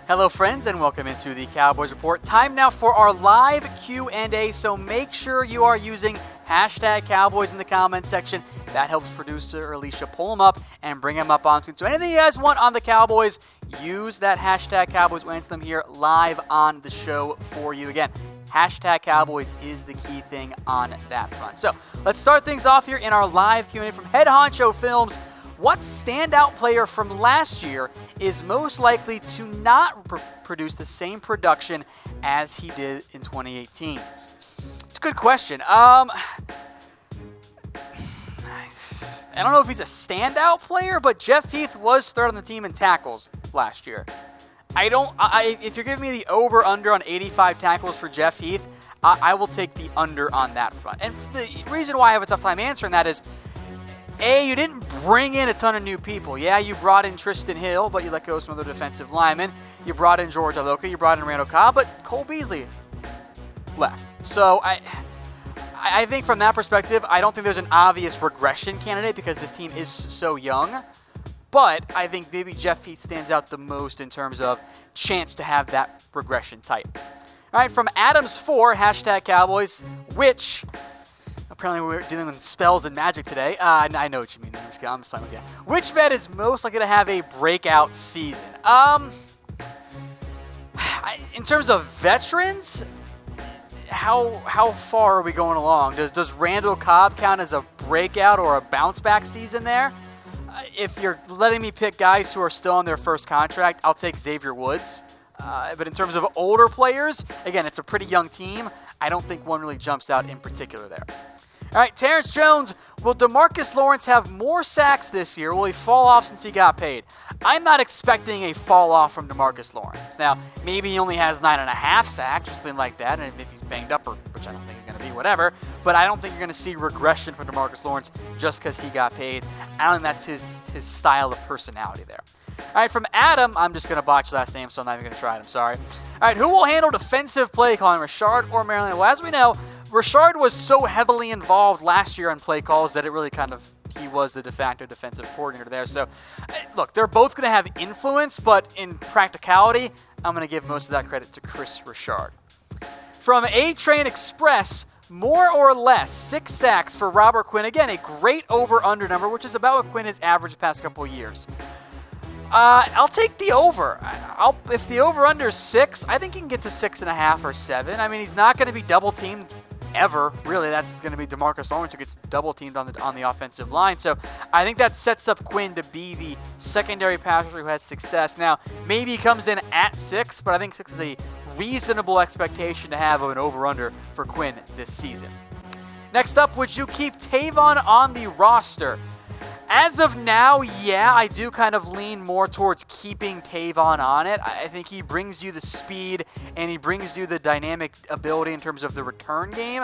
Hello friends and welcome into the Cowboys Report. Time now for our live Q&A, so make sure you are using hashtag Cowboys in the comments section. That helps producer Alicia pull them up and bring them up on screen. So anything you guys want on the Cowboys, use that hashtag Cowboys. We'll answer them here live on the show for you. Again, hashtag Cowboys is the key thing on that front. So let's start things off here in our live Q&A from Head Honcho Films. What standout player from last year is most likely to not produce the same production as he did in 2018? It's a good question. I don't know if he's a standout player, but Jeff Heath was third on the team in tackles last year. If you're giving me the over-under on 85 tackles for Jeff Heath, I will take the under on that front. And the reason why I have a tough time answering that is, A, you didn't bring in a ton of new people. Yeah, you brought in Tristan Hill, but you let go of some other defensive linemen. You brought in George Iloka, you brought in Randall Cobb, but Cole Beasley left. So I think from that perspective, I don't think there's an obvious regression candidate because this team is so young. But I think maybe Jeff Heath stands out the most in terms of chance to have that regression type. All right, from Adams4, hashtag Cowboys, which... Apparently we're dealing with spells and magic today. I know what you mean. I'm just playing with you. Which vet is most likely to have a breakout season? In terms of veterans, how far are we going along? Does Randall Cobb count as a breakout or a bounce back season there? If you're letting me pick guys who are still on their first contract, I'll take Xavier Woods. But in terms of older players, again, it's a pretty young team. I don't think one really jumps out in particular there. All right, Terrence Jones, will Demarcus Lawrence have more sacks this year? Will he fall off since he got paid? I'm not expecting a fall off from Demarcus Lawrence. Now, maybe he only has 9.5 sacks or something like that, and if he's banged up, which I don't think he's going to be, whatever. But I don't think you're going to see regression from Demarcus Lawrence just because he got paid. I don't think that's his style of personality there. All right, from Adam, I'm just going to botch last name, so I'm not even going to try it. I'm sorry. All right, who will handle defensive play calling, Richard or Maryland? Well, as we know, Richard was so heavily involved last year on play calls that it really he was the de facto defensive coordinator there. So, look, they're both going to have influence, but in practicality, I'm going to give most of that credit to Kris Richard. From A-Train Express, more or less 6 sacks for Robert Quinn. Again, a great over-under number, which is about what Quinn has averaged the past couple of years. I'll take the over. If the over-under is 6, I think he can get to 6.5 or 7. I mean, he's not going to be double-teamed ever. Really, that's going to be Demarcus Lawrence who gets double-teamed on the offensive line. So I think that sets up Quinn to be the secondary passer who has success. Now, maybe he comes in at 6, but I think 6 is a reasonable expectation to have of an over-under for Quinn this season. Next up, would you keep Tavon on the roster? As of now, yeah, I do kind of lean more towards keeping Tavon on it. I think he brings you the speed and he brings you the dynamic ability in terms of the return game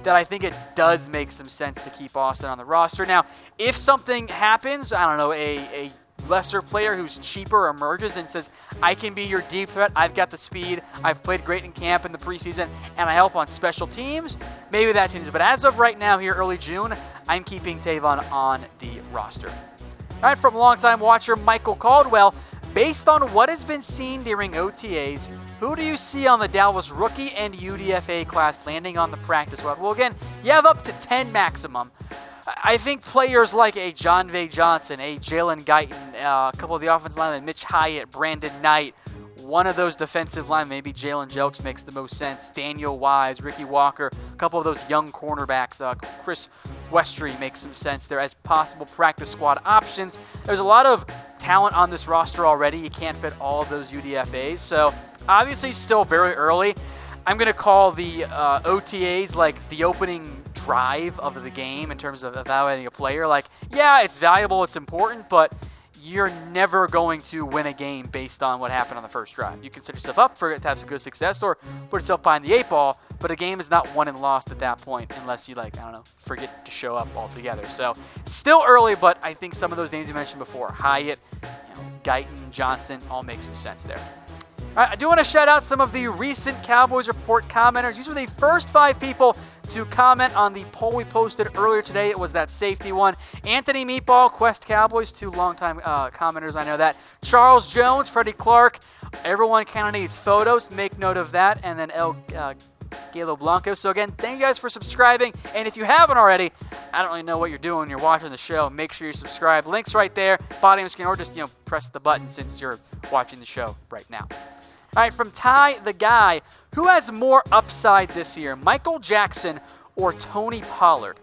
that I think it does make some sense to keep Austin on the roster. Now, if something happens, I don't know, a lesser player who's cheaper emerges and says, I can be your deep threat, I've got the speed, I've played great in camp in the preseason, and I help on special teams, maybe that changes. But as of right now, here early June, I'm keeping Tavon on the roster. All right, from longtime watcher Michael Caldwell, based on what has been seen during OTAs, who do you see on the Dallas rookie and UDFA class landing on the practice squad? Well, again, you have up to 10 maximum. I think players like a Jon'Vea Johnson, a Jalen Guyton, a couple of the offensive linemen, Mitch Hyatt, Brandon Knight, one of those defensive linemen, maybe Jalen Jelks makes the most sense, Daniel Wise, Ricky Walker, a couple of those young cornerbacks, Chris Westry makes some sense there as possible practice squad options. There's a lot of talent on this roster already. You can't fit all of those UDFAs, so obviously still very early. I'm going to call the OTAs like the opening drive of the game in terms of evaluating a player. Like, yeah, it's valuable, it's important, but you're never going to win a game based on what happened on the first drive. You can set yourself up for it to have some good success or put yourself behind the 8 ball, but a game is not won and lost at that point unless you, forget to show up altogether. So, still early, but I think some of those names you mentioned before, Hyatt, Guyton, Johnson, all make some sense there. All right, I do want to shout out some of the recent Cowboys Report commenters. These were the first 5 people to comment on the poll we posted earlier today. It was that safety one. Anthony Meatball, Quest Cowboys, 2 longtime commenters, I know that. Charles Jones, Freddie Clark. Everyone kind of needs photos. Make note of that. And then Galo Blanco. So again, thank you guys for subscribing. And if you haven't already, I don't really know what you're doing when you're watching the show. Make sure you subscribe. Links right there, bottom of the screen, or just press the button since you're watching the show right now. All right, from TheGuy, who has more upside this year, Michael Jackson or Tony Pollard?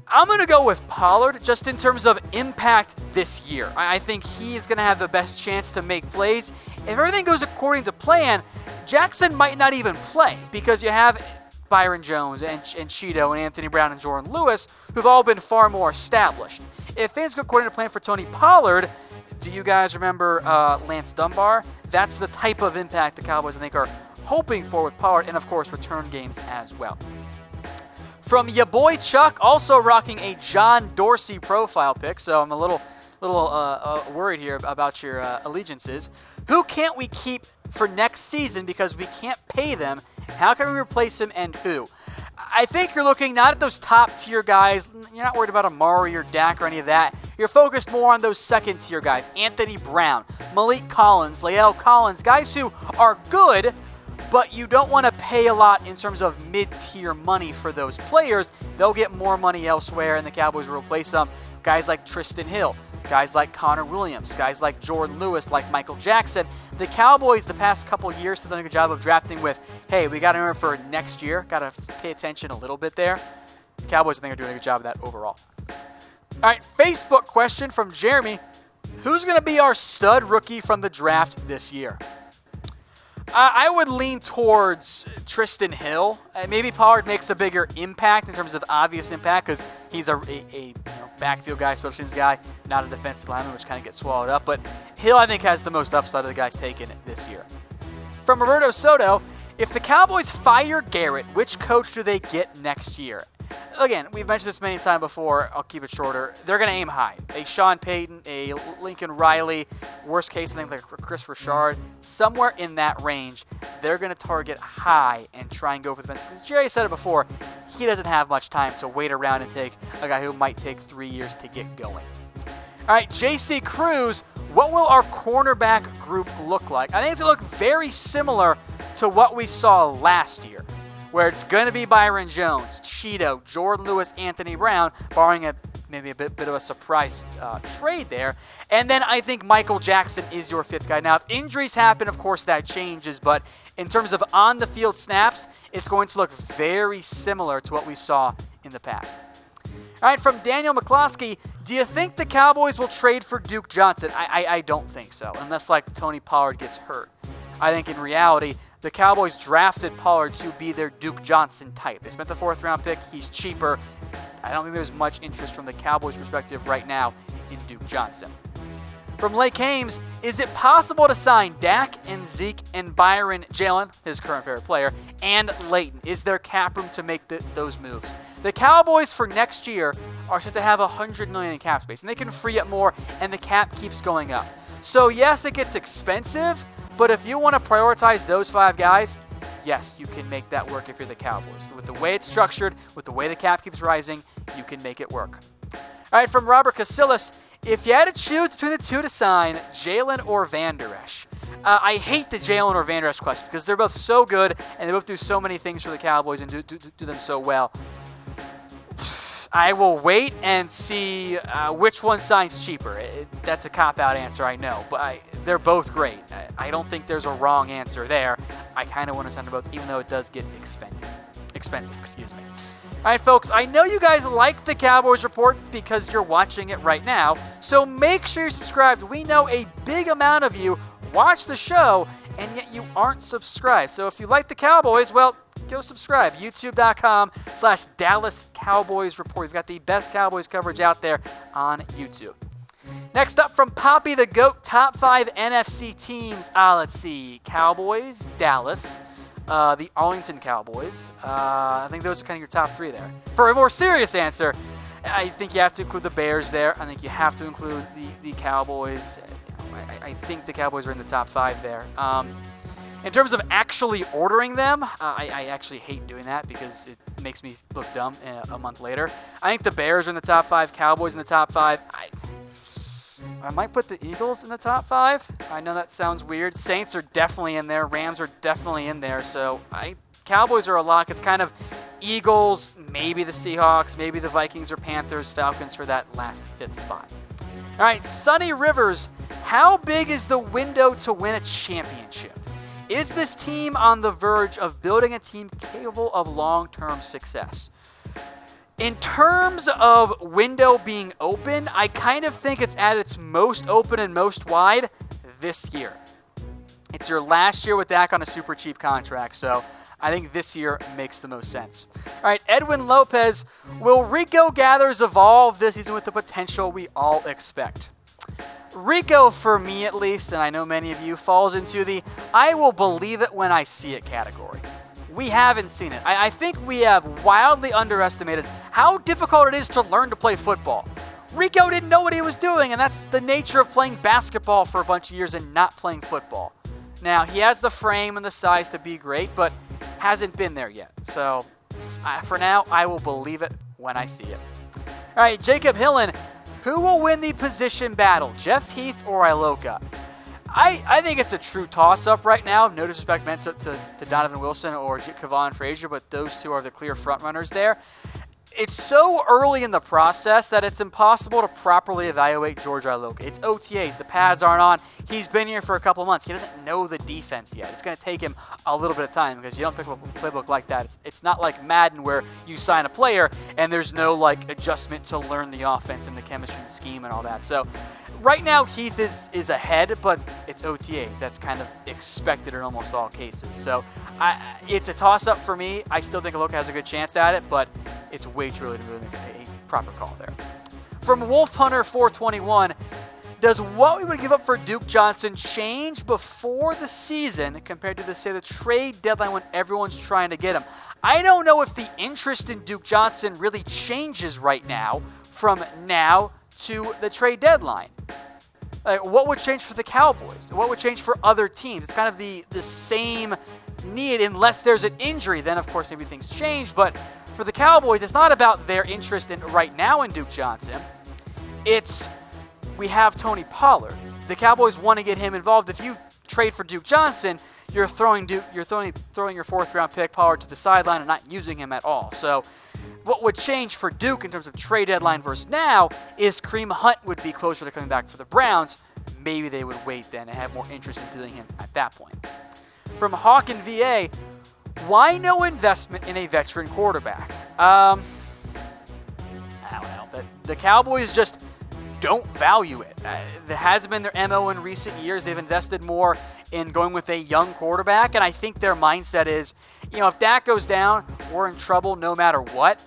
I'm going to go with Pollard just in terms of impact this year. I think he is going to have the best chance to make plays. If everything goes according to plan, Jackson might not even play because you have Byron Jones and Cheeto and Anthony Brown and Jordan Lewis, who've all been far more established. If things go according to plan for Tony Pollard, do you guys remember Lance Dunbar? That's the type of impact the Cowboys, I think, are hoping for with Pollard, and of course, return games as well. From ya Boi Chuck, also rocking a John Dorsey profile pic, so I'm a little worried here about your allegiances. Who can't we keep for next season because we can't pay them? How can we replace him, and who? I think you're looking not at those top-tier guys. You're not worried about Amari or Dak or any of that. You're focused more on those second-tier guys. Anthony Brown, Malik Collins, Lael Collins, guys who are good, but you don't want to pay a lot in terms of mid-tier money for those players. They'll get more money elsewhere, and the Cowboys will replace them. Guys like Tristan Hill, guys like Connor Williams, guys like Jordan Lewis, like Michael Jackson. The Cowboys the past couple of years have done a good job of drafting with, hey, we got to remember for next year, got to pay attention a little bit there. The Cowboys, I think, are doing a good job of that overall. All right, Facebook question from Jeremy. Who's going to be our stud rookie from the draft this year? I would lean towards Tristan Hill. Maybe Pollard makes a bigger impact in terms of obvious impact because he's a backfield guy, special teams guy, not a defensive lineman, which kind of gets swallowed up. But Hill, I think, has the most upside of the guys taken this year. From Roberto Soto, if the Cowboys fire Garrett, which coach do they get next year? Again, we've mentioned this many times before. I'll keep it shorter. They're going to aim high. A Sean Payton, a Lincoln Riley, worst case, I think like Kris Richard, somewhere in that range. They're going to target high and try and go for the fence. Because Jerry said it before, he doesn't have much time to wait around and take a guy who might take 3 years to get going. All right, JC Cruz, what will our cornerback group look like? I think it's going to look very similar to what we saw last year, where it's going to be Byron Jones, Cheeto, Jordan Lewis, Anthony Brown, barring maybe a bit of a surprise trade there. And then I think Michael Jackson is your 5th guy. Now, if injuries happen, of course, that changes. But in terms of on-the-field snaps, it's going to look very similar to what we saw in the past. All right, from Daniel McCloskey, do you think the Cowboys will trade for Duke Johnson? I don't think so, unless like Tony Pollard gets hurt. I think in reality, the Cowboys drafted Pollard to be their Duke Johnson type. They spent the 4th-round pick. He's cheaper. I don't think there's much interest from the Cowboys' perspective right now in Duke Johnson. From Lake Hames, is it possible to sign Dak and Zeke and Byron, Jalen, his current favorite player, and Leighton? Is there cap room to make those moves? The Cowboys for next year are set to have $100 million in cap space, and they can free up more, and the cap keeps going up. So yes, it gets expensive, but if you want to prioritize those 5 guys, yes, you can make that work if you're the Cowboys. With the way it's structured, with the way the cap keeps rising, you can make it work. All right, from Robert Casillas, if you had to choose between the 2 to sign, Jalen or Van Der Esch? I hate the Jalen or Van Der Esch questions because they're both so good and they both do so many things for the Cowboys and do them so well. I will wait and see which one signs cheaper. That's a cop-out answer, I know, but they're both great. I don't think there's a wrong answer there. I kind of want to send them both, even though it does get expensive. Excuse me. All right, folks, I know you guys like the Cowboys Report because you're watching it right now, so make sure you're subscribed. We know a big amount of you watch the show, and yet you aren't subscribed. So if you like the Cowboys, well, go subscribe. YouTube.com/Dallas Cowboys Report. We've got the best Cowboys coverage out there on YouTube. Next up from Poppy the Goat, top 5 NFC teams. Let's see. Cowboys, Dallas, the Arlington Cowboys. I think those are kind of your top 3 there. For a more serious answer, I think you have to include the Bears there. I think you have to include the Cowboys. I think the Cowboys are in the top 5 there. In terms of actually ordering them, I actually hate doing that because it makes me look dumb a month later. I think the Bears are in the top 5, Cowboys in the top 5. I might put the Eagles in the top 5. I know that sounds weird. Saints are definitely in there. Rams are definitely in there. So Cowboys are a lock. It's kind of Eagles, maybe the Seahawks, maybe the Vikings or Panthers, Falcons for that last 5th spot. All right, Sunny Rivers, how big is the window to win a championship? Is this team on the verge of building a team capable of long-term success? In terms of window being open, I kind of think it's at its most open and most wide this year. It's your last year with Dak on a super cheap contract, so I think this year makes the most sense. All right, Edwin Lopez, will Rico Gathers evolve this season with the potential we all expect? Rico, for me at least, and I know many of you, falls into the I will believe it when I see it category. We haven't seen it. I think we have wildly underestimated how difficult it is to learn to play football. Rico didn't know what he was doing, and that's the nature of playing basketball for a bunch of years and not playing football. Now, he has the frame and the size to be great, but hasn't been there yet. So, for now, I will believe it when I see it. All right, Jacob Hillin, who will win the position battle, Jeff Heath or Iloka? I think it's a true toss-up right now. No disrespect meant to Donovan Wilson or Kavon Frazier, but those two are the clear front-runners there. It's so early in the process that it's impossible to properly evaluate George Iloka. It's OTAs. The pads aren't on. He's been here for a couple months. He doesn't know the defense yet. It's going to take him a little bit of time because you don't pick up a playbook like that. It's not like Madden where you sign a player and there's no adjustment to learn the offense and the chemistry and the scheme and all that. So right now Heath is ahead, but it's OTAs. That's kind of expected in almost all cases. So it's a toss-up for me. I still think Iloka has a good chance at it, but it's way too early to really make a proper call there. From Wolf Hunter 421, does what we would give up for Duke Johnson change before the season compared to the trade deadline when everyone's trying to get him? I don't know if the interest in Duke Johnson really changes right now from now to the trade deadline. What would change for the Cowboys? What would change for other teams? It's kind of the same need unless there's an injury. Then, of course, maybe things change. But for the Cowboys, it's not about their interest in right now in Duke Johnson. It's we have Tony Pollard. The Cowboys want to get him involved. If you trade for Duke Johnson, you're throwing your 4th-round pick Pollard to the sideline and not using him at all. So what would change for Duke in terms of trade deadline versus now is Kareem Hunt would be closer to coming back for the Browns. Maybe they would wait then and have more interest in doing him at that point. From Hawk and VA, why no investment in a veteran quarterback? I don't know. The Cowboys just don't value it. That has been their MO in recent years. They've invested more in going with a young quarterback, and I think their mindset is, if Dak goes down, we're in trouble no matter what,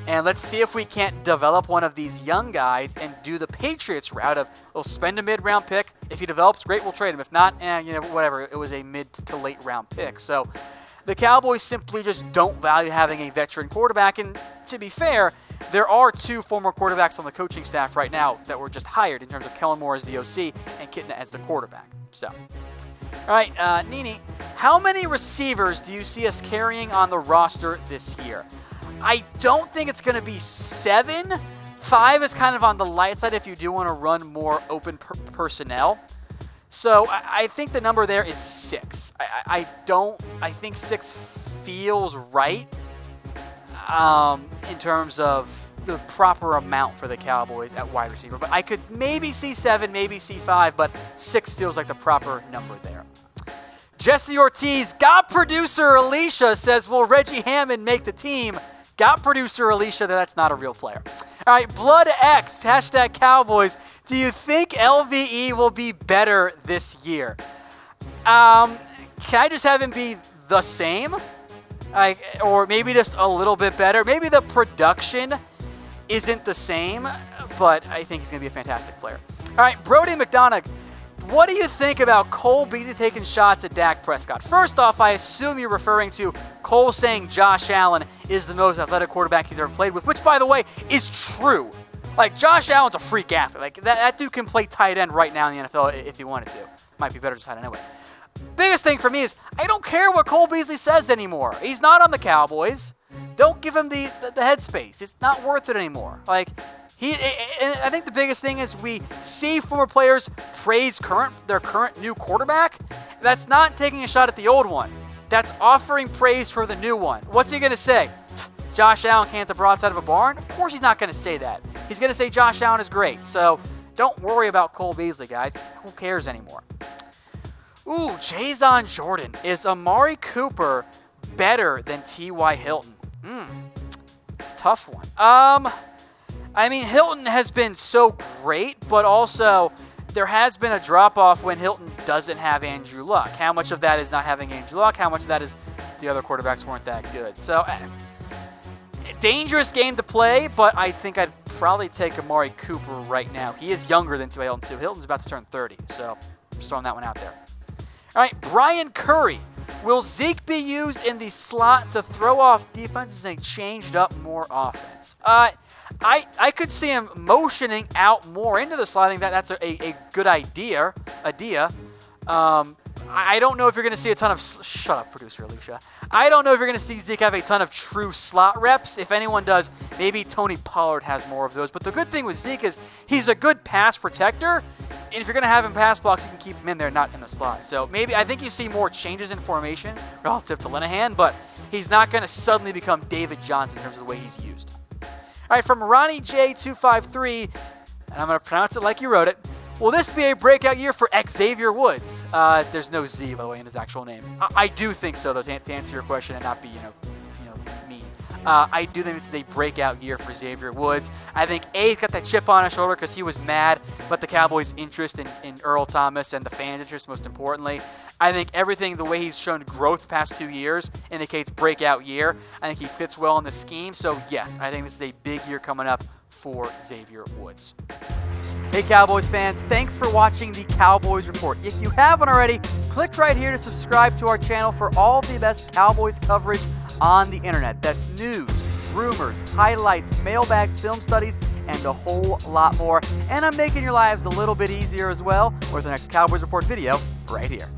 and let's see if we can't develop one of these young guys and do the Patriots route of, we'll spend a mid-round pick. If he develops, great, we'll trade him. If not, whatever. It was a mid to late round pick. So the Cowboys simply just don't value having a veteran quarterback, and to be fair, there are 2 former quarterbacks on the coaching staff right now that were just hired in terms of Kellen Moore as the OC and Kitna as the quarterback. So, all right, Nini, how many receivers do you see us carrying on the roster this year? I don't think it's going to be 7. 5 is kind of on the light side if you do want to run more open personnel. So I think the number there is 6. I think 6 feels right in terms of the proper amount for the Cowboys at wide receiver. But I could maybe see 7, maybe see 5, but 6 feels like the proper number there. Jesse Ortiz, got producer Alicia says, will Reggie Hammond make the team? Got producer Alicia, that's not a real player. All right, Blood X, #Cowboys. Do you think LVE will be better this year? Can I just have him be the same? Or maybe just a little bit better. Maybe the production isn't the same, but I think he's going to be a fantastic player. All right, Brody Mcdonough, what do you think about Cole Beasley taking shots at Dak Prescott? First off, I assume you're referring to Cole saying Josh Allen is the most athletic quarterback he's ever played with, which, by the way, is true. Josh Allen's a freak athlete. That dude can play tight end right now in the NFL if he wanted to. Might be better as tight end anyway. Biggest thing for me is I don't care what Cole Beasley says anymore. He's not on the Cowboys. Don't give him the headspace. It's not worth it anymore. Like, I think the biggest thing is we see former players praise their current new quarterback. That's not taking a shot at the old one. That's offering praise for the new one. What's he going to say? Josh Allen can't hit the broadside of a barn? Of course he's not going to say that. He's going to say Josh Allen is great. So don't worry about Cole Beasley, guys. Who cares anymore? Ooh, Jazon Jordan. Is Amari Cooper better than T.Y. Hilton? It's a tough one. I mean, Hilton has been so great, but also there has been a drop-off when Hilton doesn't have Andrew Luck. How much of that is not having Andrew Luck? How much of that is the other quarterbacks weren't that good? So, dangerous game to play, but I think I'd probably take Amari Cooper right now. He is younger than T.Y. Hilton, too. Hilton's about to turn 30, so just throwing that one out there. All right, Brian Curry. Will Zeke be used in the slot to throw off defenses and changed up more offense? I could see him motioning out more into the slot. I think that's a good idea. I don't know if you're going to see a ton of... Shut up, producer Alicia. I don't know if you're going to see Zeke have a ton of true slot reps. If anyone does, maybe Tony Pollard has more of those. But the good thing with Zeke is he's a good pass protector. And if you're going to have him pass block, you can keep him in there, not in the slot. So maybe I think you see more changes in formation relative to Linehan, but he's not going to suddenly become David Johnson in terms of the way he's used. All right, from Ronnie J253, and I'm going to pronounce it like you wrote it. Will this be a breakout year for Xavier Woods? There's no Z, by the way, in his actual name. I do think so, though, to answer your question and not be, mean. I do think this is a breakout year for Xavier Woods. I think he's got that chip on his shoulder because he was mad about the Cowboys' interest in Earl Thomas and the fans' interest, most importantly. I think everything, the way he's shown growth the past 2 years, indicates breakout year. I think he fits well in the scheme. So, yes, I think this is a big year coming up for Xavier Woods. Hey Cowboys fans, thanks for watching the Cowboys Report. If you haven't already, click right here to subscribe to our channel for all the best Cowboys coverage on the internet. That's news, rumors, highlights, mailbags, film studies, and a whole lot more. And I'm making your lives a little bit easier as well with the next Cowboys Report video right here.